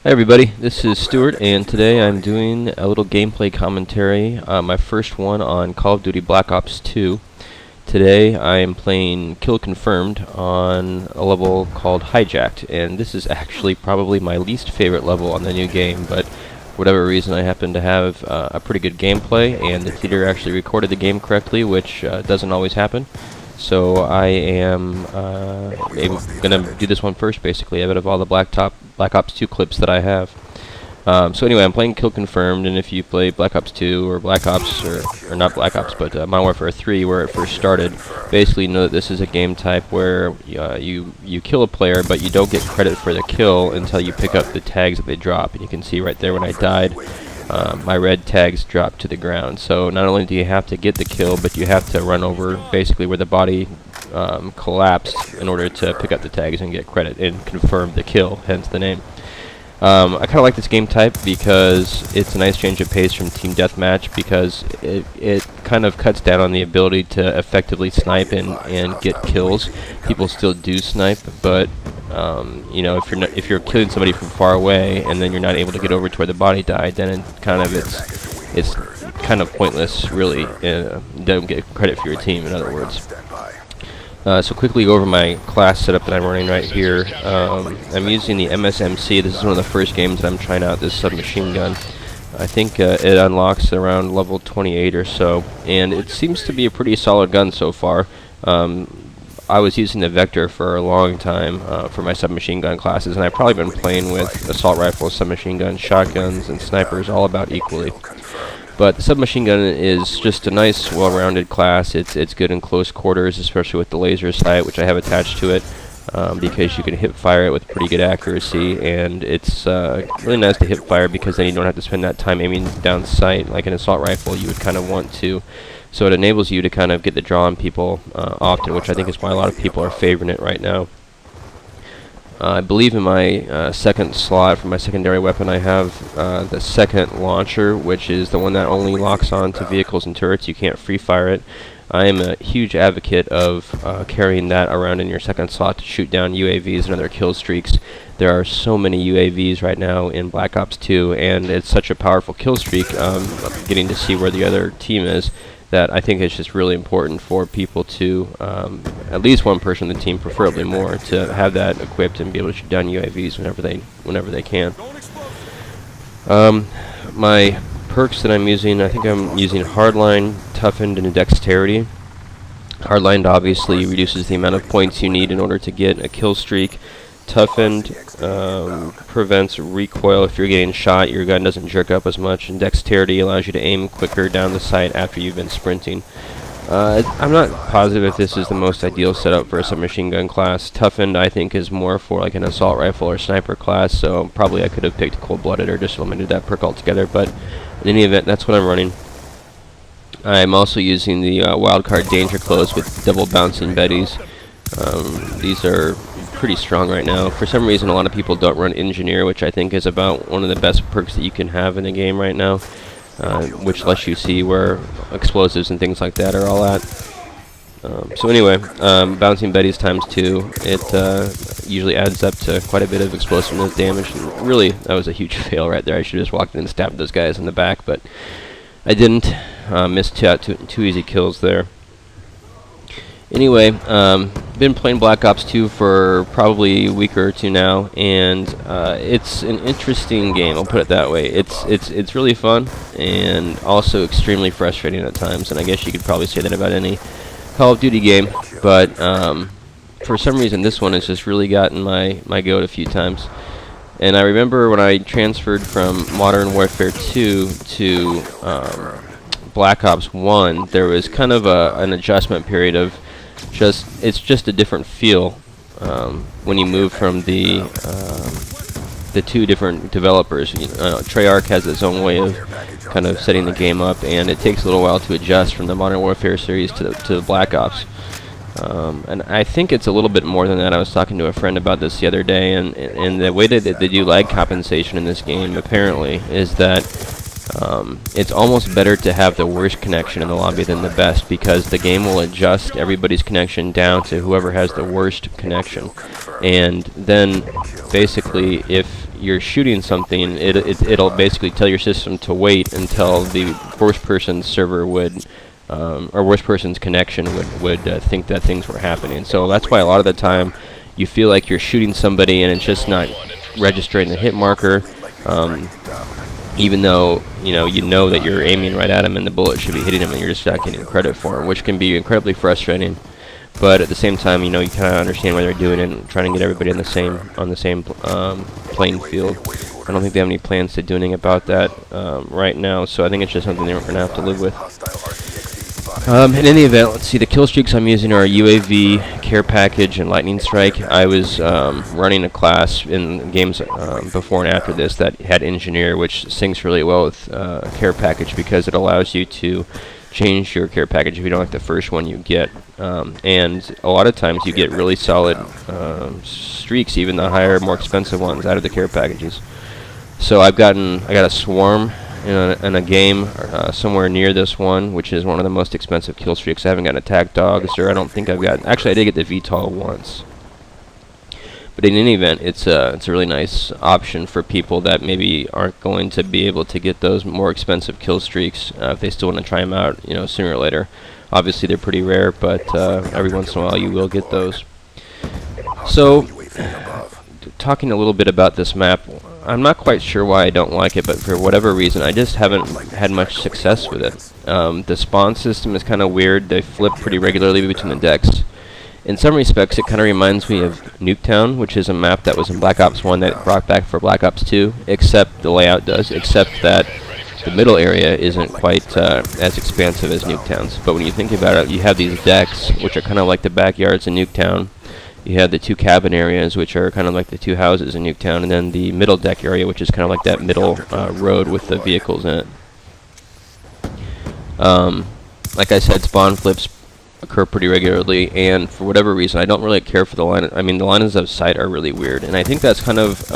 Hi everybody, this is Stuart, and today I'm doing a little gameplay commentary, my first one on Call of Duty Black Ops 2. Today I am playing Kill Confirmed on a level called Hijacked, and this is actually probably my least favorite level on the new game, but for whatever reason I happen to have a pretty good gameplay, and the theater actually recorded the game correctly, which doesn't always happen. So I am going to do this one first, basically, out of all the Black Ops 2 clips that I have. So anyway, I'm playing Kill Confirmed, and if you play Black Ops 2 or Black Ops, or not Black Ops, but Modern Warfare 3, where it first started, basically know that this is a game type where you kill a player, but you don't get credit for the kill until you pick up the tags that they drop. And you can see right there when I died, my red tags drop to the ground. So not only do you have to get the kill, but you have to run over basically where the body collapsed in order to pick up the tags and get credit and confirm the kill, hence the name. I kind of like this game type because it's a nice change of pace from Team Deathmatch, because it kind of cuts down on the ability to effectively snipe and get kills. People still do snipe, but you know, if you're killing somebody from far away and then you're not able to get over to where the body died, then it's kind of pointless, really. You don't get credit for your team, in other words. So quickly go over my class setup that I'm running right here. I'm using the MSMC. This is one of the first games that I'm trying out, this submachine gun. I think it unlocks around level 28 or so, and it seems to be a pretty solid gun so far. I was using the Vector for a long time for my submachine gun classes, and I've probably been playing with assault rifles, submachine guns, shotguns, and snipers all about equally. But the submachine gun is just a nice, well-rounded class. It's good in close quarters, especially with the laser sight, which I have attached to it, because you can hip fire it with pretty good accuracy, and it's really nice to hip fire because then you don't have to spend that time aiming down sight like an assault rifle you would kind of want to. So it enables you to kind of get the draw on people often, which I think is why a lot of people are favoring it right now. I believe in my second slot for my secondary weapon I have the second launcher, which is the one that only locks on to vehicles and turrets. You can't free fire it. I am a huge advocate of carrying that around in your second slot to shoot down UAVs and other kill streaks. There are so many UAVs right now in Black Ops 2, and it's such a powerful kill streak, getting to see where the other team is, that I think it's just really important for people to, at least one person in the team, preferably more, to have that equipped and be able to shoot down UAVs whenever they can. My perks that I'm using, I think I'm using Hardline, Toughened, and Dexterity. Hardline obviously reduces the amount of points you need in order to get a kill streak. Toughened prevents recoil. If you're getting shot, your gun doesn't jerk up as much, and Dexterity allows you to aim quicker down the sight after you've been sprinting. I'm not positive if this is the most ideal setup for a submachine gun class. Toughened, I think, is more for like an assault rifle or sniper class, so probably I could have picked Cold-Blooded or just eliminated that perk altogether, but in any event, that's what I'm running. I'm also using the Wildcard Danger Clothes with double bouncing Bettys. These are pretty strong right now. For some reason, a lot of people don't run Engineer, which I think is about one of the best perks that you can have in the game right now, which lets you see where explosives and things like that are all at. So anyway, bouncing Bettys times 2, it usually adds up to quite a bit of explosiveness damage, and really, that was a huge fail right there. I should have just walked in and stabbed those guys in the back, but I didn't. Missed two easy kills there. Anyway, been playing Black Ops 2 for probably a week or two now, and it's an interesting game. I'll put it that way. It's really fun and also extremely frustrating at times, and I guess you could probably say that about any Call of Duty game. But for some reason, this one has just really gotten my goat a few times. And I remember when I transferred from Modern Warfare 2 to Black Ops 1, there was kind of an adjustment period of it's just a different feel when you move from the two different developers. Treyarch has its own way of kind of setting the game up, and it takes a little while to adjust from the Modern Warfare series to the Black Ops. And I think it's a little bit more than that. I was talking to a friend about this the other day, and the way that they do lag compensation in this game apparently is that It's almost better to have the worst connection in the lobby than the best, because the game will adjust everybody's connection down to whoever has the worst connection. And then basically, if you're shooting something, it'll basically tell your system to wait until the worst person's server would, or worst person's connection would think that things were happening. So that's why a lot of the time you feel like you're shooting somebody and it's just not registering the hit marker, even though you know that you're aiming right at him and the bullet should be hitting him, and you're just not getting credit for it, which can be incredibly frustrating. But at the same time, you kind of understand why they're doing it and trying to get everybody on the same playing field. I don't think they have any plans to do anything about that right now, so I think it's just something they're going to have to live with. In any event, let's see, the kill streaks I'm using are UAV, Care Package, and Lightning Strike. I was running a class in games before and after this that had Engineer, which syncs really well with Care Package, because it allows you to change your Care Package if you don't like the first one you get. And a lot of times you get really solid streaks, even the higher, more expensive ones, out of the Care Packages. So I got a Swarm in a game somewhere near this one, which is one of the most expensive kill streaks. I haven't gotten Attack Dogs, or I don't think I've got... Actually, I did get the VTOL once. But in any event, it's a really nice option for people that maybe aren't going to be able to get those more expensive kill streaks if they still want to try them out, sooner or later. Obviously, they're pretty rare, but every once in a while you will get those. So, talking a little bit about this map, I'm not quite sure why I don't like it, but for whatever reason, I just haven't had much success with it. The spawn system is kind of weird. They flip pretty regularly between the decks. In some respects, it kind of reminds me of Nuketown, which is a map that was in Black Ops 1 that brought back for Black Ops 2, except the layout does, except that the middle area isn't quite as expansive as Nuketown's. But when you think about it, you have these decks, which are kind of like the backyards in Nuketown. You have the two cabin areas, which are kind of like the two houses in Nuketown, and then the middle deck area, which is kind of like that middle road with the vehicles in it. Like I said, spawn flips occur pretty regularly, and for whatever reason, I don't really care for the line. I mean, the lines of sight are really weird, and I think that's kind of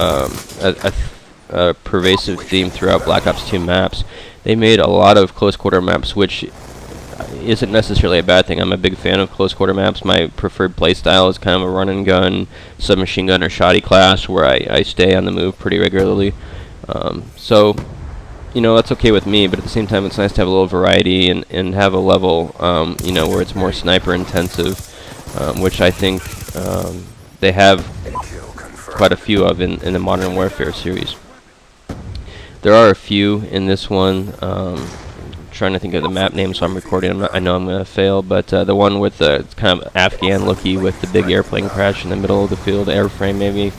a pervasive theme throughout Black Ops 2 maps. They made a lot of close quarter maps, which isn't necessarily a bad thing. I'm a big fan of close quarter maps. My preferred playstyle is kind of a run and gun, submachine gun, or shoddy class, where I stay on the move pretty regularly. So, that's okay with me, but at the same time, it's nice to have a little variety and have a level, where it's more sniper intensive, which I think they have quite a few of in the Modern Warfare series. There are a few in this one. Trying to think of the map name, so I'm recording. I know I'm going to fail, but the one with the kind of Afghan-looky with the big airplane crash in the middle of the field, airframe maybe.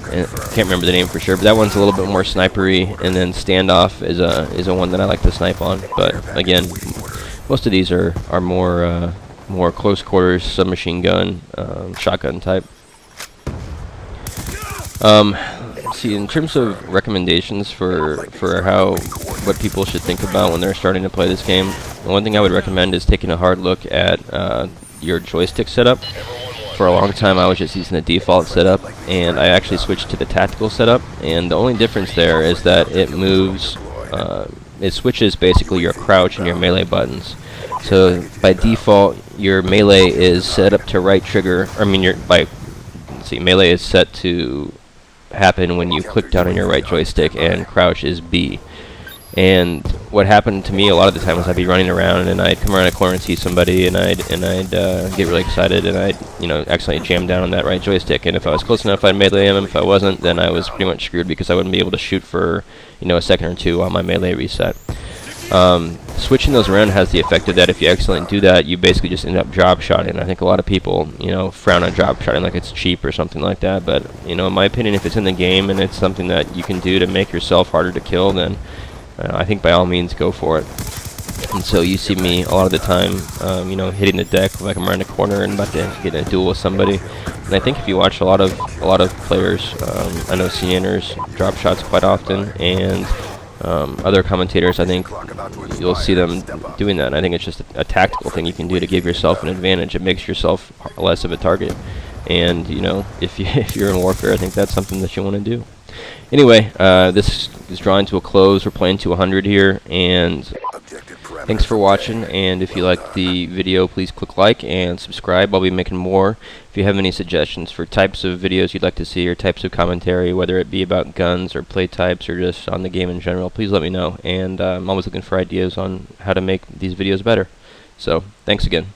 Can't remember the name for sure, but that one's a little bit more snipery, and then Standoff is a one that I like to snipe on. But again, most of these are more close quarters, submachine gun, shotgun type. See, in terms of recommendations for what people should think about when they're starting to play this game, the one thing I would recommend is taking a hard look at your joystick setup. For a long time, I was just using the default setup, and I actually switched to the tactical setup. And the only difference there is that it moves, it switches basically your crouch and your melee buttons. So by default, your melee is set up to right trigger. Melee is set to happen when you click down on your right joystick, and crouch is B. And what happened to me a lot of the time was I'd be running around and I'd come around a corner and see somebody, and I'd get really excited, and I'd accidentally jam down on that right joystick. And if I was close enough, I'd melee him. If I wasn't, then I was pretty much screwed, because I wouldn't be able to shoot for a second or two while my melee reset. Switching those around has the effect of that if you accidentally do that, you basically just end up drop shotting. I think a lot of people, frown on drop shotting like it's cheap or something like that. But, in my opinion, if it's in the game and it's something that you can do to make yourself harder to kill, then I think by all means go for it. And so you see me a lot of the time, hitting the deck like I'm around a corner and about to get in a duel with somebody. And I think if you watch a lot of players, I know CNers drop shots quite often, and other commentators, I think you'll see them doing that. And I think it's just a tactical thing you can do to give yourself an advantage. It makes yourself less of a target. And if you're in warfare, I think that's something that you want to do. Anyway, this is drawing to a close. We're playing to 100 here, and thanks for watching. And if you liked the video, please click like and subscribe. I'll be making more. If you have any suggestions for types of videos you'd like to see or types of commentary, whether it be about guns or play types or just on the game in general, please let me know. And I'm always looking for ideas on how to make these videos better. So, thanks again.